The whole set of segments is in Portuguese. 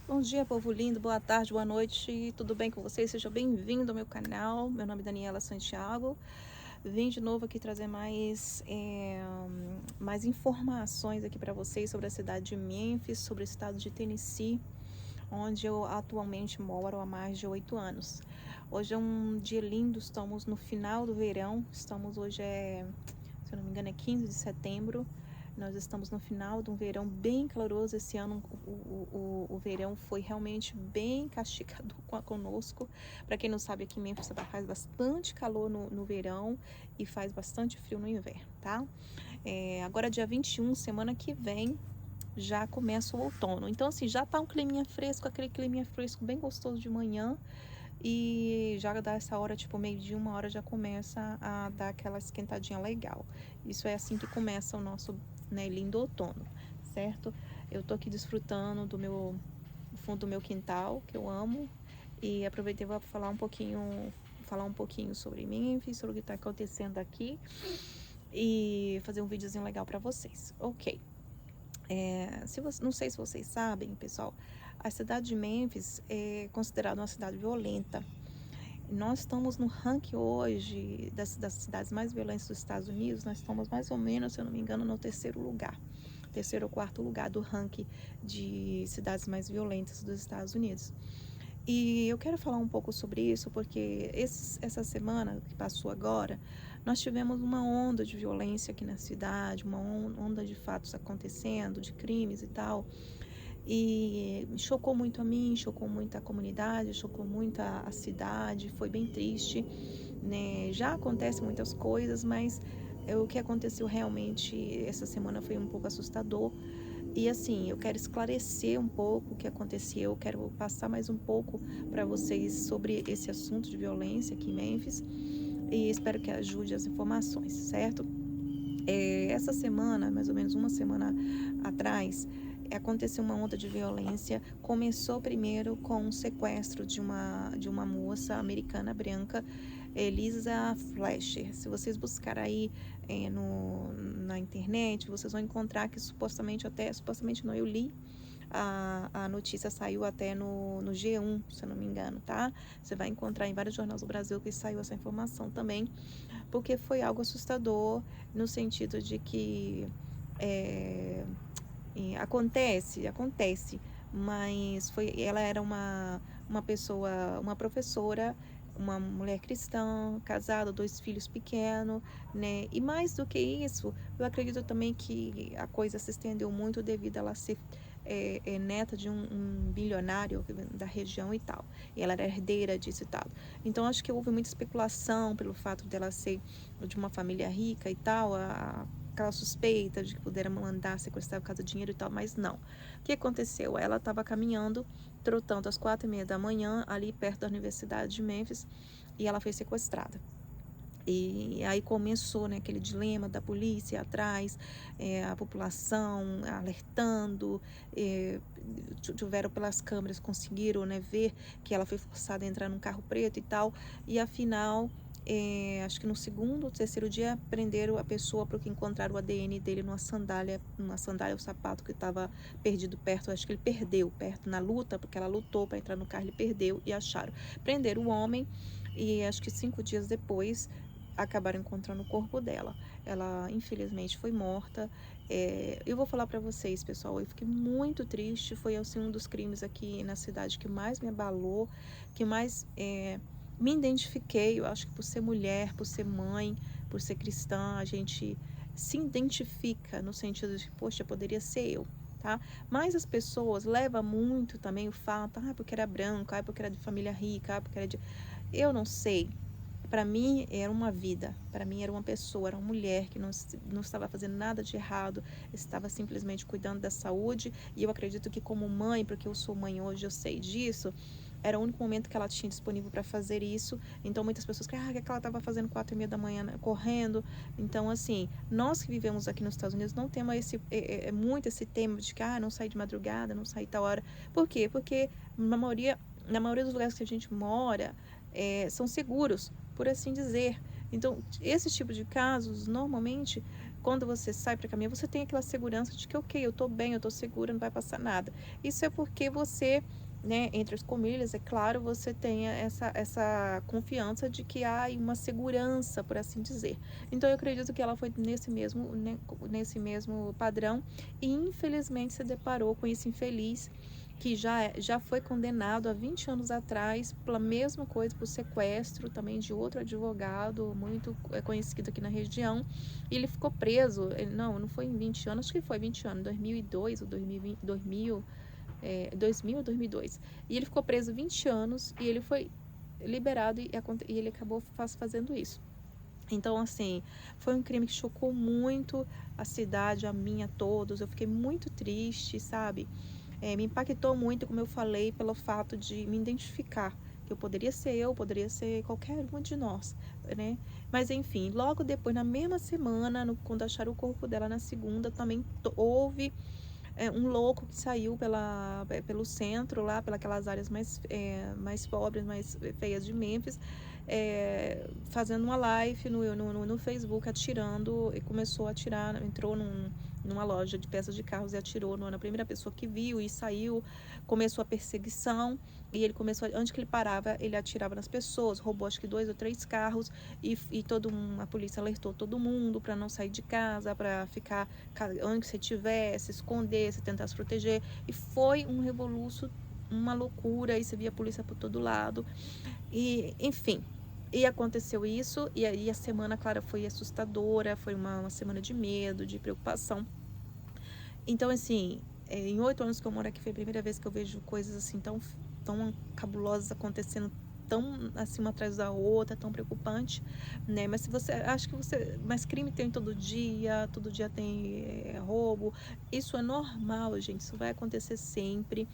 Bom dia, povo lindo, boa tarde, boa noite, tudo bem com vocês? Seja bem-vindo ao meu canal. Meu nome é Daniela Santiago. Vim de novo aqui trazer mais informações aqui para vocês sobre a cidade de Memphis, sobre o estado de Tennessee, onde eu atualmente moro há mais de 8 anos. Hoje é um dia lindo, estamos no final do verão, hoje se eu não me engano, é 15 de setembro. Nós estamos no final de um verão bem caloroso. Esse ano o verão foi realmente bem castigador conosco. Para quem não sabe, aqui em Memphis faz bastante calor no verão e faz bastante frio no inverno, tá? Agora, dia 21, semana que vem, já começa o outono. Então, assim, já tá um climinha fresco, aquele climinha fresco bem gostoso de manhã. E já dá essa hora, tipo meio-dia, 1 hora, já começa a dar aquela esquentadinha legal. Isso é assim que começa o nosso, né, lindo outono, certo? Eu tô aqui desfrutando do fundo do meu quintal, que eu amo, e aproveitei para falar um pouquinho sobre Memphis, sobre o que está acontecendo aqui e fazer um videozinho legal para vocês. Ok. Não sei se vocês sabem, pessoal, a cidade de Memphis é considerada uma cidade violenta. Nós estamos no ranking hoje das cidades mais violentas dos Estados Unidos. Nós estamos mais ou menos, se eu não me engano, no terceiro ou quarto lugar do ranking de cidades mais violentas dos Estados Unidos. E eu quero falar um pouco sobre isso porque essa semana que passou agora, nós tivemos uma onda de violência aqui na cidade, uma onda de fatos acontecendo, de crimes e tal. E chocou muito a mim, chocou muito a comunidade, chocou muito a cidade, foi bem triste, né? Já acontecem muitas coisas, mas o que aconteceu realmente essa semana foi um pouco assustador. E assim, eu quero esclarecer um pouco o que aconteceu, quero passar mais um pouco para vocês sobre esse assunto de violência aqui em Memphis e espero que ajude as informações, certo? Essa semana, mais ou menos uma semana atrás, aconteceu uma onda de violência. Começou primeiro com um sequestro de uma moça americana branca, Elisa Fletcher. Se vocês buscarem aí na internet, vocês vão encontrar que supostamente não, eu li. A notícia saiu até no G1, se eu não me engano, tá? Você vai encontrar em vários jornais do Brasil que saiu essa informação também, porque foi algo assustador no sentido de que é, acontece, mas ela era uma pessoa, uma professora, uma mulher cristã, casada, 2 filhos pequenos, né? E mais do que isso, eu acredito também que a coisa se estendeu muito devido a ela ser neta de um bilionário da região e tal. E ela era herdeira disso e tal. Então, acho que houve muita especulação pelo fato dela ser de uma família rica e tal, aquela suspeita de que puderam mandar sequestrar por causa do dinheiro e tal, mas não. O que aconteceu? Ela estava caminhando, trotando às 4h30 da manhã, ali perto da Universidade de Memphis, e ela foi sequestrada. E aí começou, né, aquele dilema da polícia atrás, a população alertando, tiveram pelas câmeras, conseguiram, né, ver que ela foi forçada a entrar num carro preto e tal, e afinal, acho que no segundo ou terceiro dia, prenderam a pessoa porque encontraram o ADN dele numa sandália, o sapato que estava perdido perto, acho que ele perdeu perto na luta, porque ela lutou para entrar no carro, ele perdeu e acharam. Prenderam o homem e acho que 5 dias depois acabaram encontrando o corpo dela. Ela, infelizmente, foi morta. Eu vou falar para vocês, pessoal, eu fiquei muito triste. Foi assim, um dos crimes aqui na cidade que mais me abalou, que mais me identifiquei. Eu acho que por ser mulher, por ser mãe, por ser cristã, a gente se identifica no sentido de, poxa, poderia ser eu. Tá? Mas as pessoas levam muito também o fato, porque era branco, porque era de família rica, porque era de... Eu não sei. Para mim era uma vida, para mim era uma pessoa, era uma mulher que não estava fazendo nada de errado, estava simplesmente cuidando da saúde. E eu acredito que como mãe, porque eu sou mãe hoje, eu sei disso, era o único momento que ela tinha disponível para fazer isso. Então muitas pessoas que ela estava fazendo 4h30 da manhã, né, correndo. Então assim, nós que vivemos aqui nos Estados Unidos não temos muito esse tema de que não sair de madrugada, não sair tal hora. Por quê? Porque na maioria dos lugares que a gente mora, são seguros, por assim dizer. Então, esse tipo de casos, normalmente, quando você sai para caminhar, você tem aquela segurança de que, ok, eu tô bem, eu tô segura, não vai passar nada. Isso é porque você, né, entre as comilhas, é claro, você tenha essa confiança de que há uma segurança, por assim dizer. Então, eu acredito que ela foi né, nesse mesmo padrão e, infelizmente, se deparou com esse infeliz que já foi condenado há 20 anos atrás pela mesma coisa, por sequestro também de outro advogado muito conhecido aqui na região, e ele ficou preso, não foi em 20 anos, acho que foi 20 anos, 2002 ou 2020, 2000 ou 2002, e ele ficou preso 20 anos e ele foi liberado e ele acabou fazendo isso. Então, assim, foi um crime que chocou muito a cidade, a mim, a todos. Eu fiquei muito triste, sabe? Me impactou muito, como eu falei, pelo fato de me identificar. Que eu poderia ser qualquer um de nós, né? Mas, enfim, logo depois, na mesma semana, quando acharam o corpo dela na segunda, também houve um louco que saiu pelo centro lá, pelas áreas mais pobres, mais feias de Memphis, fazendo uma live no Facebook, atirando, e começou a atirar, entrou numa loja de peças de carros e atirou na primeira pessoa que viu e saiu, começou a perseguição, e ele começou, antes que ele parava, ele atirava nas pessoas, roubou acho que 2 ou 3 carros, e a polícia alertou todo mundo para não sair de casa, para ficar onde você estiver, se esconder, se tentar se proteger, e foi um revoluço, uma loucura, e você via a polícia por todo lado, e enfim, e aconteceu isso, e aí a semana, claro, foi assustadora, foi uma semana de medo, de preocupação. Então, assim, em 8 anos que eu moro aqui, foi a primeira vez que eu vejo coisas assim tão cabulosas acontecendo, tão assim, uma atrás da outra, tão preocupante, né? Mas se você, acho que mas crime tem todo dia tem roubo, isso é normal, gente, isso vai acontecer sempre.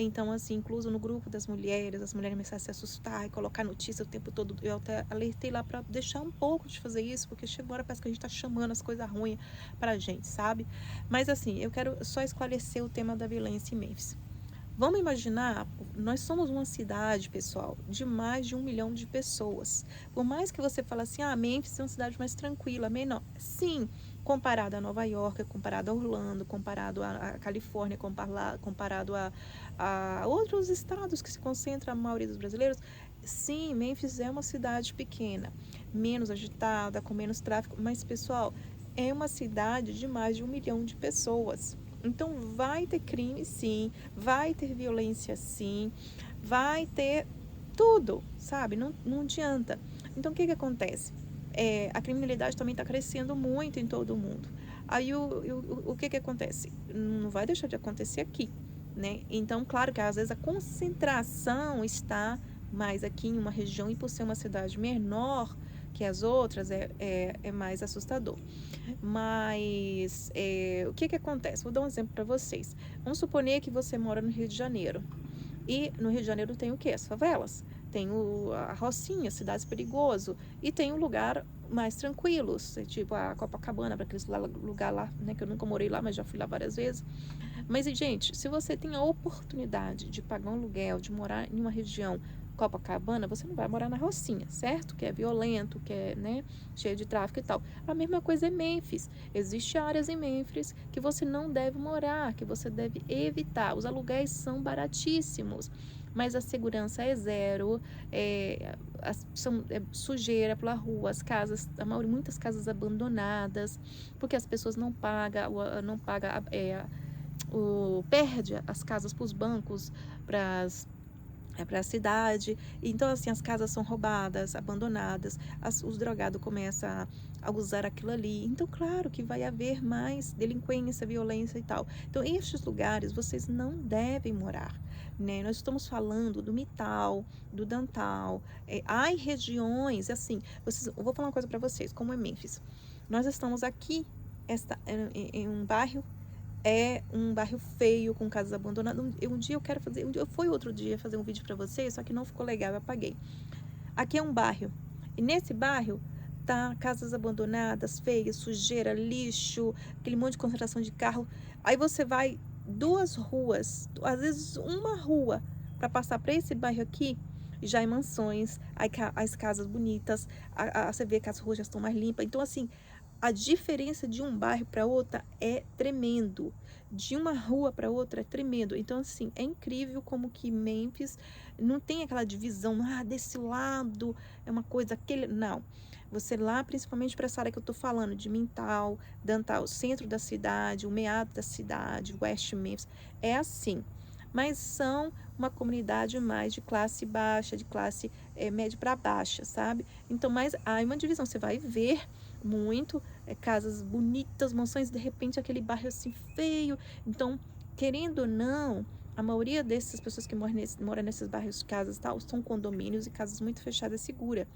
Então, assim, incluso no grupo das mulheres, as mulheres começaram a se assustar e colocar notícia o tempo todo. Eu até alertei lá para deixar um pouco de fazer isso, porque chega uma hora parece que a gente tá chamando as coisas ruins pra gente, sabe? Mas, assim, eu quero só esclarecer o tema da violência em Memphis. Vamos imaginar, nós somos uma cidade, pessoal, de mais de 1 milhão de pessoas. Por mais que você fale assim, Memphis é uma cidade mais tranquila, menor. Sim, comparado a Nova York, comparado a Orlando, comparado a Califórnia, comparado a outros estados que se concentra a maioria dos brasileiros, sim, Memphis é uma cidade pequena, menos agitada, com menos tráfego, mas, pessoal, é uma cidade de mais de 1 milhão de pessoas. Então, vai ter crime, sim, vai ter violência, sim, vai ter tudo, sabe? Não adianta. Então, o que acontece? A criminalidade também está crescendo muito em todo o mundo. Aí, o que acontece? Não vai deixar de acontecer aqui, né? Então, claro que às vezes a concentração está mais aqui em uma região, e por ser uma cidade menor que as outras, é mais assustador. Mas o que acontece? Vou dar um exemplo para vocês. Vamos suponer que você mora no Rio de Janeiro. E no Rio de Janeiro tem o quê? As favelas. Tem a Rocinha, cidades perigoso. E tem um lugar mais tranquilos, tipo a Copacabana, para aquele lugar lá, né, que eu nunca morei lá, mas já fui lá várias vezes. Mas, gente, se você tem a oportunidade de pagar um aluguel, de morar em uma região Copacabana, você não vai morar na Rocinha, certo? Que é violento, que é, né, cheio de tráfico e tal. A mesma coisa é Memphis. Existem áreas em Memphis que você não deve morar, que você deve evitar. Os aluguéis são baratíssimos, mas a segurança é zero, sujeira pela rua, as casas, muitas casas abandonadas, porque as pessoas não pagam, perde as casas para os bancos, para a cidade. Então, assim, as casas são roubadas, abandonadas, os drogados começam a usar aquilo ali. Então, claro que vai haver mais delinquência, violência e tal. Então, estes lugares vocês não devem morar, né? Nós estamos falando do Mittal, do Dantal. Há regiões, assim, eu vou falar uma coisa para vocês, como é Memphis. Nós estamos aqui em um bairro, feio, com casas abandonadas. Eu fui outro dia fazer um vídeo para vocês, só que não ficou legal, eu apaguei. Aqui é um bairro, e nesse bairro tá casas abandonadas, feias, sujeira, lixo, aquele monte de concentração de carro. Aí você vai 2 ruas, às vezes uma rua, para passar para esse bairro aqui, já em mansões, aí as casas bonitas, você vê que as ruas já estão mais limpas. Então, assim, a diferença de um bairro para outra é tremendo, de uma rua para outra é tremendo. Então, assim, é incrível como que Memphis não tem aquela divisão, desse lado é uma coisa, aquele. Não. Você lá, principalmente para essa área que eu tô falando, de Mintal, Dantal, centro da cidade, o meado da cidade, West Memphis, é assim. Mas são uma comunidade mais de classe baixa, de classe média para baixa, sabe? Então, mas há uma divisão, você vai ver muito casas bonitas, mansões, de repente aquele bairro assim feio. Então, querendo ou não, a maioria dessas pessoas que moram nesses bairros, casas tal, são condomínios e casas muito fechadas e seguras.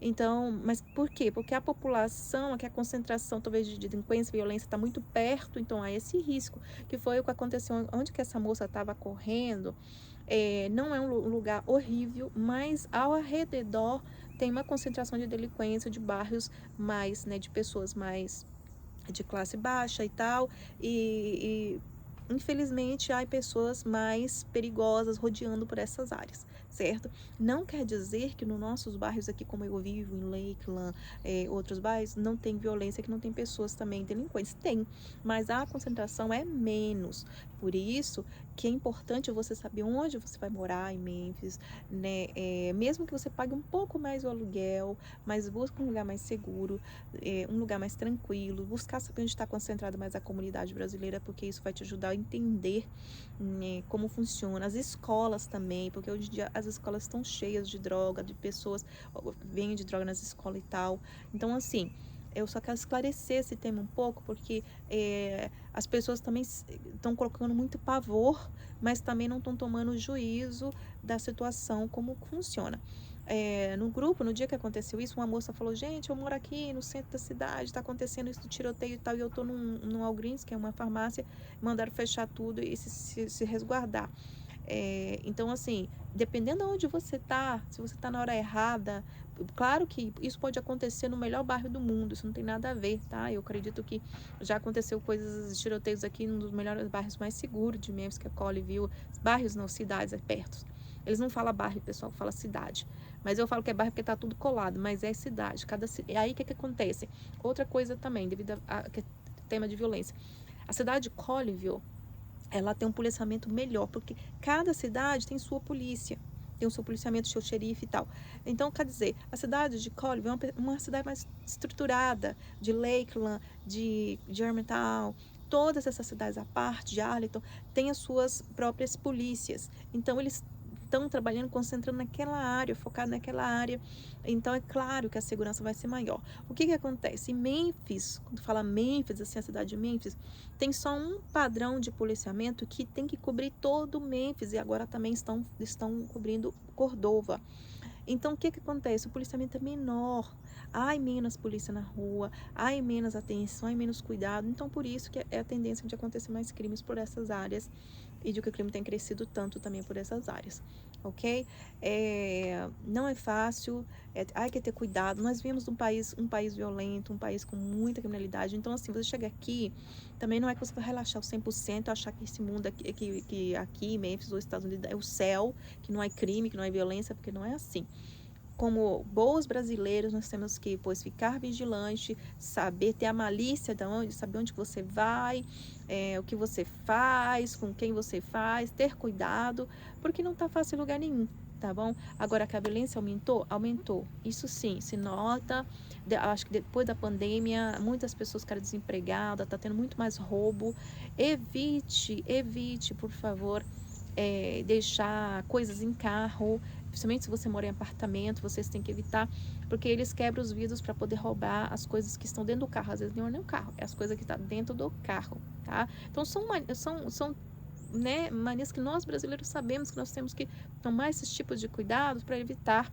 Então, mas por quê? Porque a população, aqui a concentração talvez de delinquência e violência está muito perto, então há esse risco, que foi o que aconteceu onde que essa moça estava correndo. Não é um lugar horrível, mas ao redor tem uma concentração de delinquência, de bairros mais, né, de pessoas mais de classe baixa e tal, e infelizmente há pessoas mais perigosas rodeando por essas áreas, certo? Não quer dizer que nos nossos bairros aqui, como eu vivo, em Lakeland, outros bairros, não tem violência, que não tem pessoas também delinquentes. Tem, mas a concentração é menos. Por isso que é importante você saber onde você vai morar em Memphis, né? Mesmo que você pague um pouco mais o aluguel, mas busque um lugar mais seguro, um lugar mais tranquilo, buscar saber onde está concentrada mais a comunidade brasileira, porque isso vai te ajudar a entender, né, como funciona. As escolas também, porque hoje em dia as escolas estão cheias de droga, de pessoas vendem droga nas escolas e tal. Então, assim, eu só quero esclarecer esse tema um pouco, porque as pessoas também estão colocando muito pavor, mas também não estão tomando juízo da situação, como funciona. No grupo, no dia que aconteceu isso, uma moça falou: gente, eu moro aqui no centro da cidade, tá acontecendo isso do tiroteio e tal, e eu tô num Walgreens, que é uma farmácia, mandaram fechar tudo e se resguardar. Então, assim, dependendo de onde você tá, se você tá na hora errada, claro que isso pode acontecer no melhor bairro do mundo, isso não tem nada a ver, tá? Eu acredito que já aconteceu coisas, tiroteios aqui num dos melhores bairros mais seguros de Memphis, que é Colleyville, bairros não, cidades, perto. Eles não falam bairro, pessoal, fala cidade. Mas eu falo que é bairro porque tá tudo colado, mas é cidade. E aí o que acontece? Outra coisa também, devido a tema de violência. A cidade de Colleyville, ela tem um policiamento melhor, porque cada cidade tem sua polícia, tem o seu policiamento, seu xerife e tal. Então, quer dizer, a cidade de Colleyville é uma cidade mais estruturada, de Lakeland, de Germantown, todas essas cidades, a parte de Arlington, têm as suas próprias polícias. Então, eles estão trabalhando, concentrando naquela área, focado naquela área. Então, é claro que a segurança vai ser maior. O que acontece? Em Memphis, quando fala Memphis, assim, a cidade de Memphis, tem só um padrão de policiamento que tem que cobrir todo Memphis, e agora também estão cobrindo Cordova. Então, o que acontece? O policiamento é menor, há menos polícia na rua, há menos atenção, há menos cuidado. Então, por isso que é a tendência de acontecer mais crimes por essas áreas, e de que o crime tem crescido tanto também por essas áreas, ok? Não é fácil, há que ter cuidado. Nós vivemos um país violento, um país com muita criminalidade. Então, assim, você chega aqui, também não é que você vai relaxar o 100%, achar que esse mundo aqui, que aqui, Memphis ou Estados Unidos, é o céu, que não há crime, que não há violência, porque não é assim. Como bons brasileiros, nós temos que, pois, ficar vigilante, saber ter a malícia de onde, saber onde você vai, o que você faz, com quem você faz, ter cuidado, porque não está fácil em lugar nenhum, tá bom? Agora, que a violência aumentou? Aumentou. Isso sim, se nota. Acho que depois da pandemia, muitas pessoas ficaram desempregadas, está tendo muito mais roubo. Evite, por favor, deixar coisas em carro, principalmente se você mora em apartamento, vocês têm que evitar, porque eles quebram os vidros para poder roubar as coisas que estão dentro do carro. Às vezes não é nem o carro, é as coisas que estão dentro do carro, tá? Então são né, manias que nós brasileiros sabemos que nós temos que tomar esses tipos de cuidados para evitar,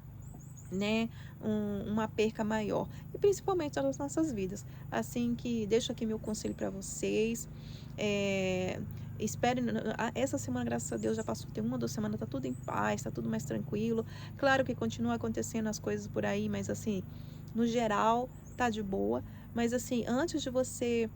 né, uma perca maior, e principalmente nas nossas vidas. Assim que deixo aqui meu conselho para vocês. Espere, essa semana, graças a Deus, já passou, tem 1 ou 2 semanas, tá tudo em paz, tá tudo mais tranquilo. Claro que continua acontecendo as coisas por aí, mas assim, no geral, tá de boa. Mas assim, antes de você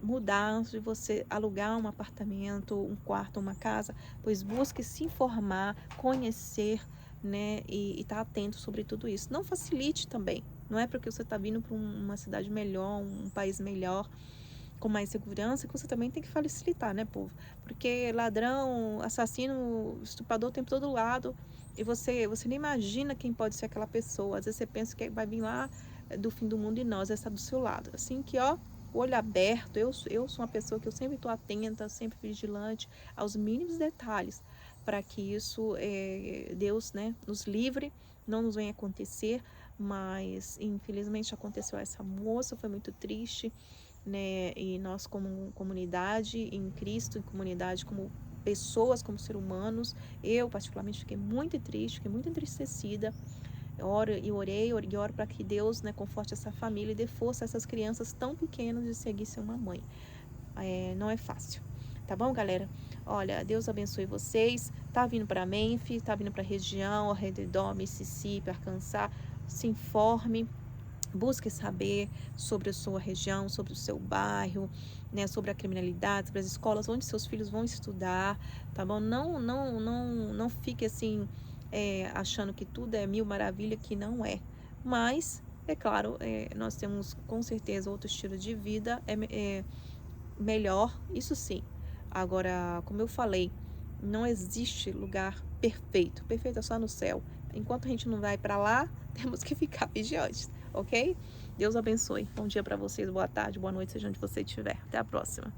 mudar, antes de você alugar um apartamento, um quarto, uma casa, pois busque se informar, conhecer, né, e estar atento sobre tudo isso. Não facilite também, Não é porque você está vindo para uma cidade melhor, um país melhor, com mais segurança, que você também tem que facilitar, né, povo? Porque ladrão, assassino, estuprador tem por todo lado, e você nem imagina quem pode ser aquela pessoa. Às vezes você pensa que vai vir lá do fim do mundo e nós está do seu lado. Assim que, ó, o olho aberto, eu sou uma pessoa que eu sempre estou atenta, sempre vigilante aos mínimos detalhes, para que isso, Deus, né, nos livre, não nos venha acontecer. Mas infelizmente aconteceu essa moça, foi muito triste, né? E nós, como comunidade em Cristo, em comunidade como pessoas, como seres humanos, eu particularmente fiquei muito triste, fiquei muito entristecida. Eu oro e orei e oro para que Deus, né, conforte essa família e dê força a essas crianças tão pequenas de seguir ser uma mãe. Não é fácil. Tá bom, galera? Olha, Deus abençoe vocês. Tá vindo para Memphis, tá vindo para a região, ao redor, Mississippi, Arkansas. Se informe, busque saber sobre a sua região, sobre o seu bairro, né, sobre a criminalidade, sobre as escolas onde seus filhos vão estudar, tá bom? Não fique assim, achando que tudo é mil maravilha, que não é. Mas, é claro, nós temos com certeza outro estilo de vida, melhor, isso sim. Agora, como eu falei, não existe lugar perfeito. Perfeito é só no céu. Enquanto a gente não vai para lá, temos que ficar vigiantes, ok? Deus abençoe. Bom dia para vocês, boa tarde, boa noite, seja onde você estiver. Até a próxima.